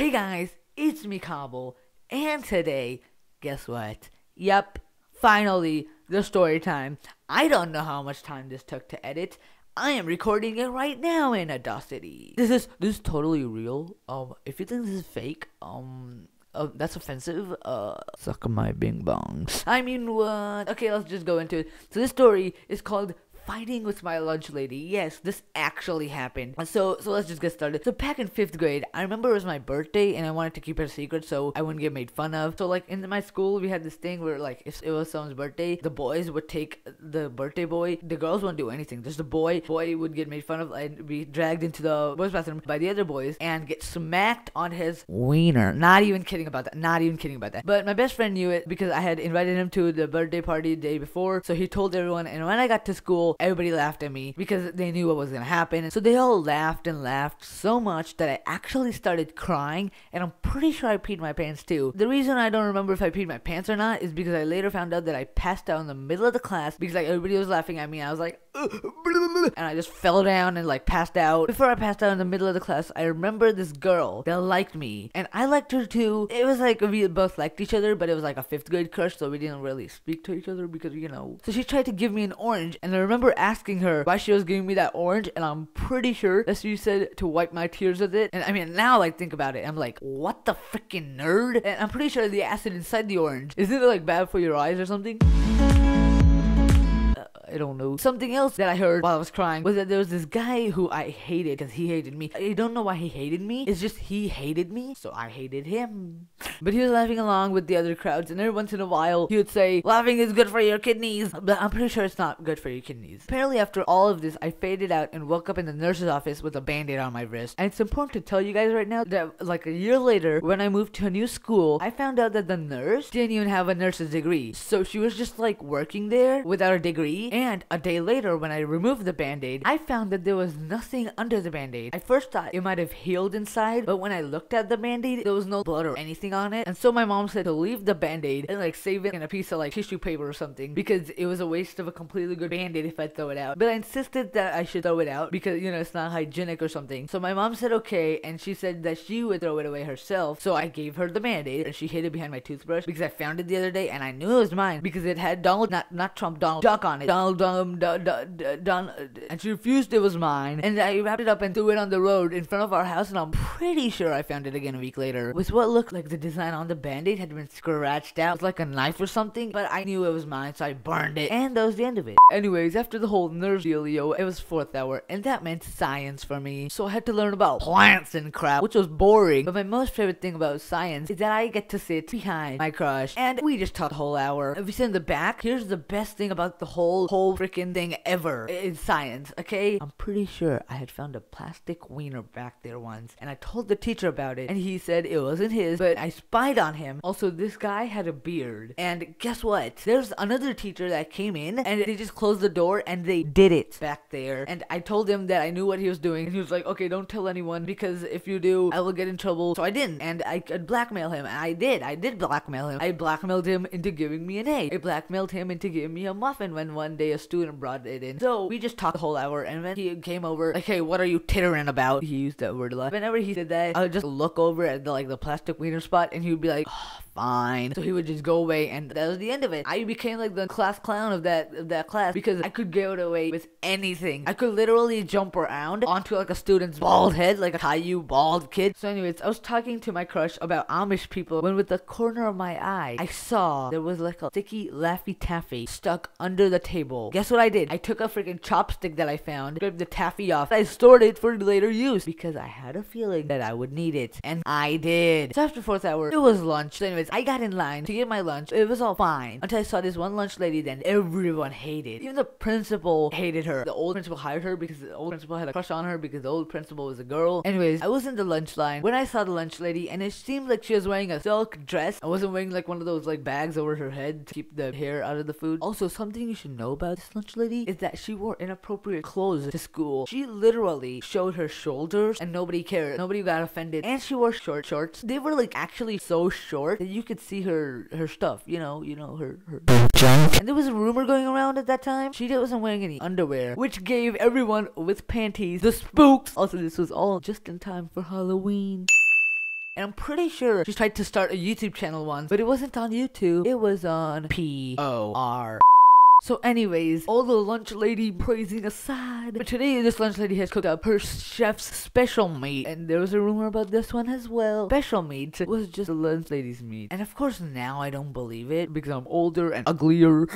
Hey guys, it's me Cobble, and today, guess what? Yep, finally, the story time. I don't know how much time this took to edit. I am recording it right now in Audacity. This is totally real. If you think this is fake, that's offensive. Suck my bing bong. I mean, what? Okay, let's just go into it. So this story is called Fighting with My Lunch Lady. Yes, this actually happened. So let's just get started. So back in 5th grade, I remember it was my birthday and I wanted to keep it a secret so I wouldn't get made fun of. So like in my school, we had this thing where like if it was someone's birthday, the boys would take the birthday boy. The girls wouldn't do anything. Just the boy would get made fun of and be dragged into the boys' bathroom by the other boys and get smacked on his wiener. Not even kidding about that. But my best friend knew it because I had invited him to the birthday party the day before. So he told everyone, and when I got to school, everybody laughed at me because they knew what was gonna happen. So they all laughed and laughed so much that I actually started crying, and I'm pretty sure I peed my pants too. The reason I don't remember if I peed my pants or not is because I later found out that I passed out in the middle of the class because like everybody was laughing at me. I was like, and I just fell down and like passed out. Before I passed out in the middle of the class, I remember this girl that liked me, and I liked her too. It was like we both liked each other, but it was like a 5th grade crush, so we didn't really speak to each other because, you know. So she tried to give me an orange, and I remember asking her why she was giving me that orange, and I'm pretty sure that she said to wipe my tears with it. And I mean, now like think about it, I'm like, what the freaking nerd? And I'm pretty sure the acid inside the orange, isn't it like bad for your eyes or something? I don't know. Something else that I heard while I was crying was that there was this guy who I hated because he hated me. I don't know why he hated me. It's just he hated me, so I hated him. But he was laughing along with the other crowds, and every once in a while he would say, laughing is good for your kidneys. But I'm pretty sure it's not good for your kidneys. Apparently after all of this, I faded out and woke up in the nurse's office with a band-aid on my wrist. And it's important to tell you guys right now that like a year later, when I moved to a new school, I found out that the nurse didn't even have a nurse's degree. So she was just like working there without a degree. And a day later, when I removed the band-aid, I found that there was nothing under the band-aid. I first thought it might have healed inside, but when I looked at the band-aid, there was no blood or anything on it. And so my mom said to leave the band-aid and like save it in a piece of like tissue paper or something, because it was a waste of a completely good band-aid if I throw it out. But I insisted that I should throw it out because, you know, it's not hygienic or something. So my mom said okay, and she said that she would throw it away herself. So I gave her the band-aid and she hid it behind my toothbrush because I found it the other day and I knew it was mine because it had Donald, not Trump, Donald Duck on it. Donald and she refused it was mine, and I wrapped it up and threw it on the road in front of our house, and I'm pretty sure I found it again a week later with what looked like the design on the band-aid had been scratched out with like a knife or something, but I knew it was mine, so I burned it, and that was the end of it. Anyways, after the whole nerd dealio, it was 4th hour, and that meant science for me, so I had to learn about plants and crap, which was boring. But my most favorite thing about science is that I get to sit behind my crush, and we just talked the whole hour. If you sit in the back, here's the best thing about the whole freaking thing ever in science, okay? I'm pretty sure I had found a plastic wiener back there once, and I told the teacher about it, and he said it wasn't his, but I spied on him. Also, this guy had a beard, and guess what? There's another teacher that came in, and they just closed the door, and they did it back there, and I told him that I knew what he was doing, and he was like, okay, don't tell anyone, because if you do, I will get in trouble. So I didn't, and I could blackmail him, and I did blackmail him. I blackmailed him into giving me an A. I blackmailed him into giving me a muffin when one day a student brought it in. So we just talked the whole hour, and then he came over like, hey, what are you tittering about? He used that word a lot. Whenever he said that, I would just look over at the plastic wiener spot, and he would be like, oh, fine. So he would just go away, and that was the end of it. I became like the class clown of that class because I could get away with anything. I could literally jump around onto like a student's bald head, like a Caillou bald kid. So anyways, I was talking to my crush about Amish people when with the corner of my eye, I saw there was like a sticky Laffy Taffy stuck under the table. Guess what I did? I took a freaking chopstick that I found, scraped the taffy off. I stored it for later use because I had a feeling that I would need it, and I did. So after 4th hour, it was lunch. So anyways, I got in line to get my lunch. It was all fine until I saw this one lunch lady that everyone hated. Even the principal hated her. The old principal hired her because the old principal had a crush on her because the old principal was a girl. Anyways, I was in the lunch line when I saw the lunch lady, and it seemed like she was wearing a silk dress. I wasn't wearing like one of those like bags over her head to keep the hair out of the food. Also, something you should know about this lunch lady is that she wore inappropriate clothes to school. She literally showed her shoulders and nobody cared. Nobody got offended. And she wore short shorts. They were like actually so short that you could see her stuff, you know, her junk. And there was a rumor going around at that time. She wasn't wearing any underwear, which gave everyone with panties the spooks. Also, this was all just in time for Halloween. And I'm pretty sure she tried to start a YouTube channel once, but it wasn't on YouTube. It was on POR. So anyways, all the lunch lady praising aside, but today this lunch lady has cooked up her chef's special meat, and there was a rumor about this one as well. Special meat was just the lunch lady's meat, and of course now I don't believe it because I'm older and uglier.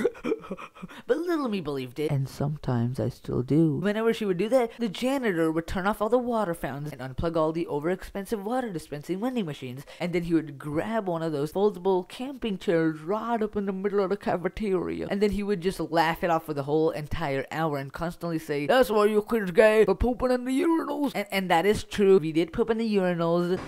But little me believed it, and sometimes I still do. Whenever she would do that, the janitor would turn off all the water fountains and unplug all the overexpensive water dispensing vending machines, and then he would grab one of those foldable camping chairs right up in the middle of the cafeteria, and then he would just laugh it off for the whole entire hour and constantly say, "That's why you kids gay for pooping in the urinals." And that is true. We did poop in the urinals.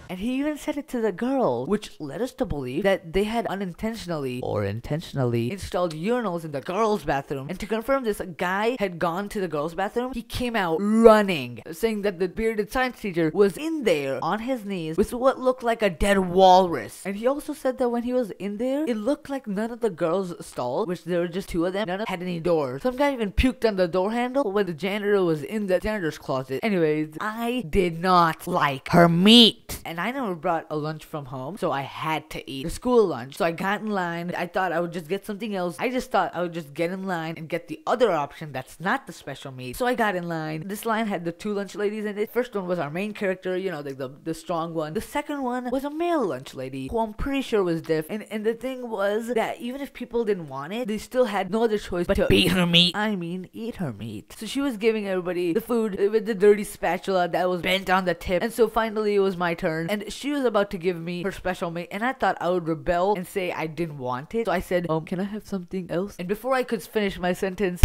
And he even said it to the girl, which led us to believe that they had unintentionally or intentionally installed urinals in the girls' bathroom. And to confirm this, a guy had gone to the girls' bathroom. He came out running, saying that the bearded science teacher was in there on his knees with what looked like a dead walrus. And he also said that when he was in there, it looked like none of the girls' stalls, which there were just two of them, none of them had any doors. Some guy even puked on the door handle when the janitor was in the janitor's closet. Anyways, I did not like her meat. And I never brought a lunch from home, so I had to eat the school lunch. So I got in line. I thought I would just get something else. I just thought I would just get in line and get the other option that's not the special meat. So I got in line. This line had the two lunch ladies in it. First one was our main character, you know, the strong one. The second one was a male lunch lady who I'm pretty sure was deaf. And the thing was that even if people didn't want it, they still had no other choice but to beat her meat. I mean, eat her meat. So she was giving everybody the food with the dirty spatula that was bent on the tip. And so finally it was my turn. And she was about to give me her special meat, and I thought I would rebel and say I didn't want it. So I said, can I have something else? And before I could finish my sentence,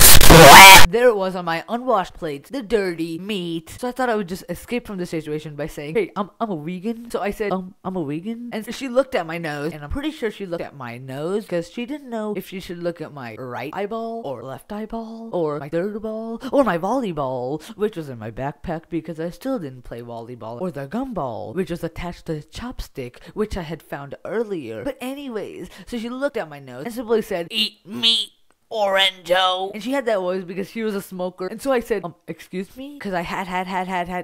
there it was on my unwashed plates, the dirty meat. So I thought I would just escape from the situation by saying, "Hey, I'm a vegan." So I said, I'm a vegan. And so she looked at my nose, and I'm pretty sure she looked at my nose because she didn't know if she should look at my right eyeball or left eyeball or my third ball or my volleyball, which was in my backpack because I still didn't play volleyball, or the gumball, which was attached to the chopstick, which I had found earlier. But anyways, so she looked at my nose and simply said, "Eat meat, Orendo." And she had that voice because she was a smoker. And so I said, excuse me? Because I had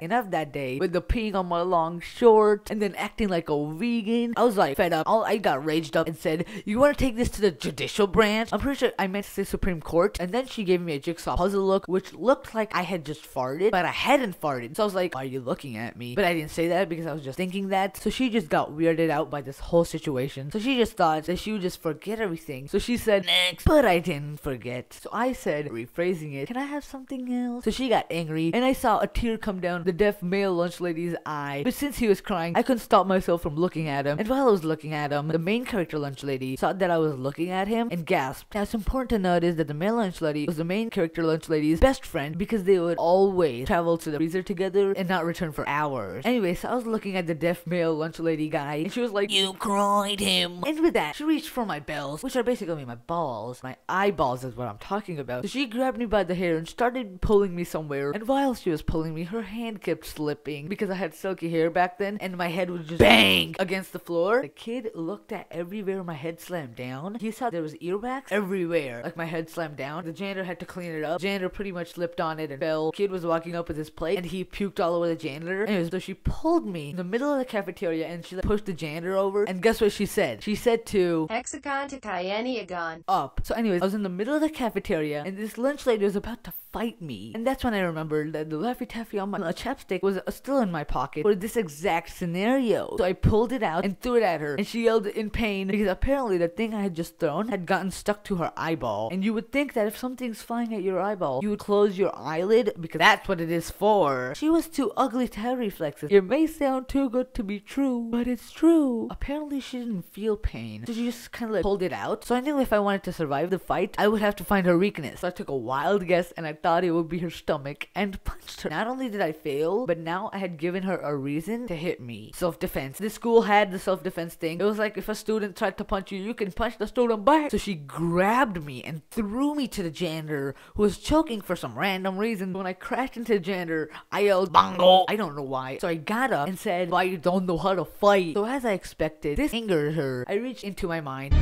enough that day with the peeing on my long shorts and then acting like a vegan. I was like fed up. I got raged up and said, "You want to take this to the judicial branch?" I'm pretty sure I meant to say Supreme Court. And then she gave me a jigsaw puzzle look, which looked like I had just farted, but I hadn't farted. So I was like, "Why are you looking at me?" But I didn't say that because I was just thinking that. So she just got weirded out by this whole situation. So she just thought that she would just forget everything. So she said, "Next." But I didn't forget. So I said, rephrasing it, "Can I have something else?" So she got angry, and I saw a tear come down the deaf male lunch lady's eye. But since he was crying, I couldn't stop myself from looking at him. And while I was looking at him, the main character lunch lady saw that I was looking at him and gasped. Now it's important to notice that the male lunch lady was the main character lunch lady's best friend because they would always travel to the freezer together and not return for hours. Anyway, so I was looking at the deaf male lunch lady guy, and she was like, "You cried him." And with that, she reached for my bells, which are basically my balls. My eyeballs is what I'm talking about. So she grabbed me by the hair and started pulling me somewhere. And while she was pulling me, her hand kept slipping because I had silky hair back then, and my head would just bang against the floor. The kid looked at everywhere my head slammed down. He saw there was earwax everywhere, like my head slammed down. The janitor had to clean it up. The janitor pretty much slipped on it and fell. The kid was walking up with his plate, and he puked all over the janitor. Anyways, so she pulled me in the middle of the cafeteria, and she pushed the janitor over. And guess what she said? She said to hexagon to Kyaniagon up. So anyways, I was in the middle of the cafeteria, and this lunch lady was about to fight me. And that's when I remembered that the Laffy Taffy on my chapstick was still in my pocket for this exact scenario. So I pulled it out and threw it at her, and she yelled in pain because apparently the thing I had just thrown had gotten stuck to her eyeball. And you would think that if something's flying at your eyeball, you would close your eyelid because that's what it is for. She was too ugly to have reflexes. It may sound too good to be true, but it's true. Apparently she didn't feel pain, so she just kind of like pulled it out. So I knew if I wanted to survive the fight, I would have to find her weakness. So I took a wild guess, and I thought it would be her stomach, and punched her. Not only did I fail, but now I had given her a reason to hit me. Self-defense. This school had the self-defense thing. It was like if a student tried to punch you, you can punch the student back. So she grabbed me and threw me to the janitor, who was choking for some random reason. When I crashed into the janitor, I yelled, "Bongo!" I don't know why. So I got up and said, "Why you don't know how to fight?" So as I expected, this angered her. I reached into my mind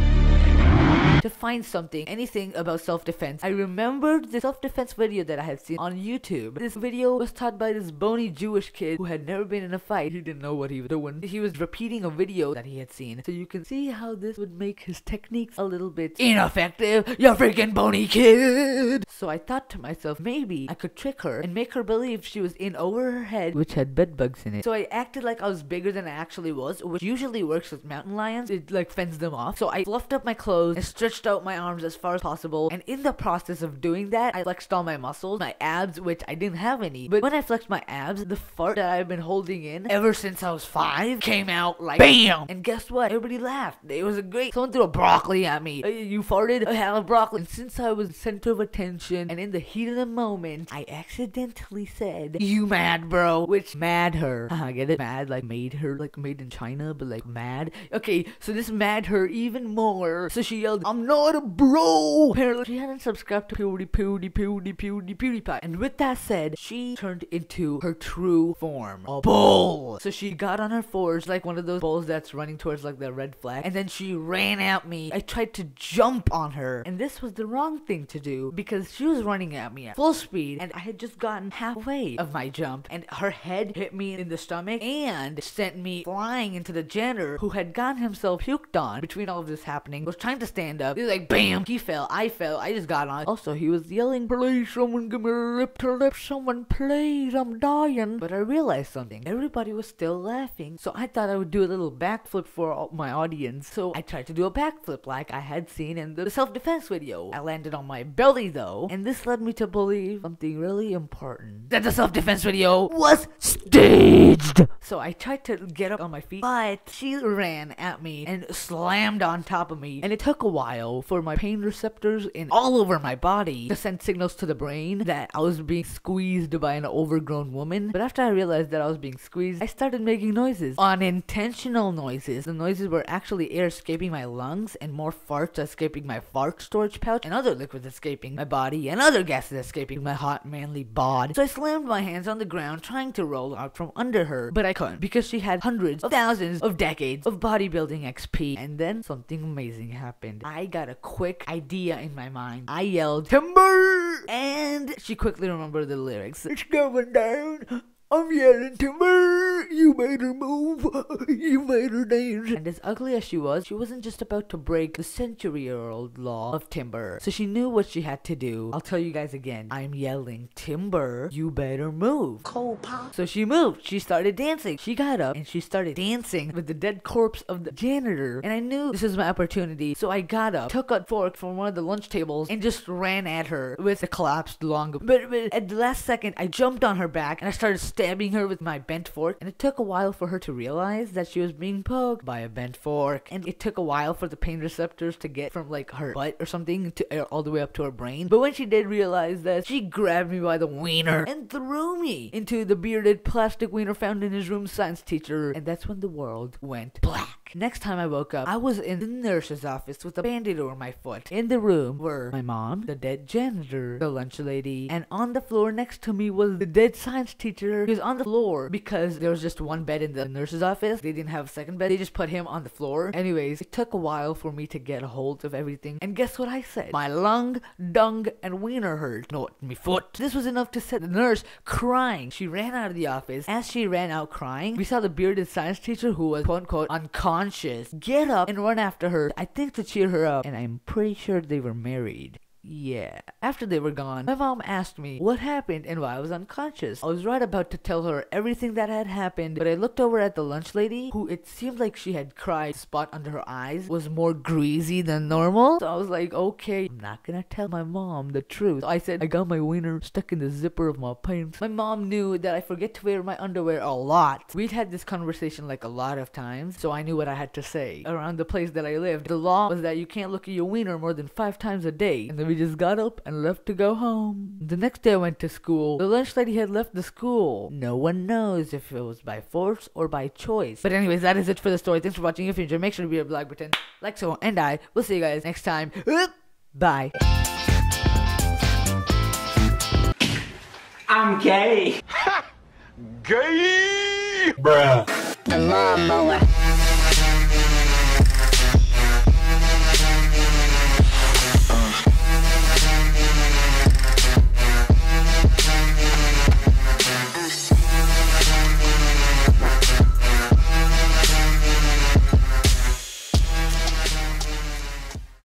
to find something, anything about self-defense, I remembered the self-defense video that I had seen on YouTube. This video was taught by this bony Jewish kid who had never been in a fight. He didn't know what he was doing. He was repeating a video that he had seen. So you can see how this would make his techniques a little bit ineffective, you freaking bony kid! So I thought to myself, maybe I could trick her and make her believe she was in over her head, which had bed bugs in it. So I acted like I was bigger than I actually was, which usually works with mountain lions. It like fends them off. So I fluffed up my clothes and stretched out my arms as far as possible. And in the process of doing that, I flexed all my muscles, my abs, which I didn't have any. But when I flexed my abs, the fart that I've been holding in ever since I was 5 came out like BAM! And guess what? Everybody laughed. It was a great. Someone threw a broccoli at me. You farted? I had a broccoli. And since I was the center of attention and in the heat of the moment, I accidentally said, "You mad, bro?" Which mad her. Get it? Mad, like made her, like made in China, but like mad. Okay, so this mad her even more. So she yelled, "I'm not a bro!" Apparently, she hadn't subscribed to PewDiePie. And with that said, she turned into her true form, a bull. So she got on her fours, like one of those bulls that's running towards like the red flag, and then she ran at me. I tried to jump on her, and this was the wrong thing to do because she was running at me at full speed, and I had just gotten halfway of my jump, and her head hit me in the stomach and sent me flying into the janitor, who had gotten himself puked on. Between all of this happening, was trying to stand up. He was like, BAM! He fell. I fell. I just got on. Also, he was yelling, "Please, someone give me a lip to lip. Someone, please, I'm dying." But I realized something. Everybody was still laughing, so I thought I would do a little backflip for my audience. So I tried to do a backflip like I had seen in the self-defense video. I landed on my belly though, and this led me to believe something really important. That the self-defense video was staged! So I tried to get up on my feet, but she ran at me and slammed on top of me, and it took a while for my pain receptors in all over my body to send signals to the brain that I was being squeezed by an overgrown woman. But after I realized that I was being squeezed, I started making noises. Unintentional noises. The noises were actually air escaping my lungs and more farts escaping my fart storage pouch and other liquids escaping my body and other gases escaping my hot manly bod. So I slammed my hands on the ground trying to roll out from under her, but I couldn't because she had hundreds of thousands of decades of bodybuilding XP. And then something amazing happened. I got a quick idea in my mind. I yelled, "Timber!" And she quickly remembered the lyrics. "It's going down. I'm yelling, timber! You made her move! You made her dance!" And as ugly as she wasn't just about to break the century-old law of timber. So she knew what she had to do. I'll tell you guys again. I'm yelling, "Timber, you better move!" Cold pop. So she moved. She started dancing. She got up and she started dancing with the dead corpse of the janitor. And I knew this was my opportunity. So I got up, took a fork from one of the lunch tables, and just ran at her with a collapsed lung. But at the last second, I jumped on her back and I started stabbing her with my bent fork, and it took a while for her to realize that she was being poked by a bent fork, and it took a while for the pain receptors to get from like her butt or something to all the way up to her brain. But when she did realize that, she grabbed me by the wiener and threw me into the bearded plastic wiener found in his room science teacher, and that's when the world went black. Next time I woke up, I was in the nurse's office with a band-aid over my foot. In the room were my mom, the dead janitor, the lunch lady, and on the floor next to me was the dead science teacher. He was on the floor because there was just one bed in the nurse's office. They didn't have a second bed. They just put him on the floor. Anyways, it took a while for me to get a hold of everything. And guess what I said? My lung, dung, and wiener hurt. Not me foot. This was enough to set the nurse crying. She ran out of the office. As she ran out crying, we saw the bearded science teacher, who was quote-unquote unconscious, get up and run after her, I think to cheer her up. And I'm pretty sure they were married. Yeah. After they were gone, my mom asked me what happened and why I was unconscious. I was right about to tell her everything that had happened, but I looked over at the lunch lady, who it seemed like she had cried. The spot under her eyes was more greasy than normal. So I was like, okay, I'm not gonna tell my mom the truth. So I said, "I got my wiener stuck in the zipper of my pants." My mom knew that I forget to wear my underwear a lot. We'd had this conversation like a lot of times, so I knew what I had to say. Around the place that I lived, the law was that you can't look at your wiener more than 5 times a day. And then we just got up and left to go home. The next day I went to school. The lunch lady had left the school. No one knows if it was by force or by choice. But anyways, that is it for the story. Thanks for watching. If you enjoyed, make sure to be a like button, like so, and I will see you guys next time. Bye. I'm gay. Gay! Bruh. A lawnmower.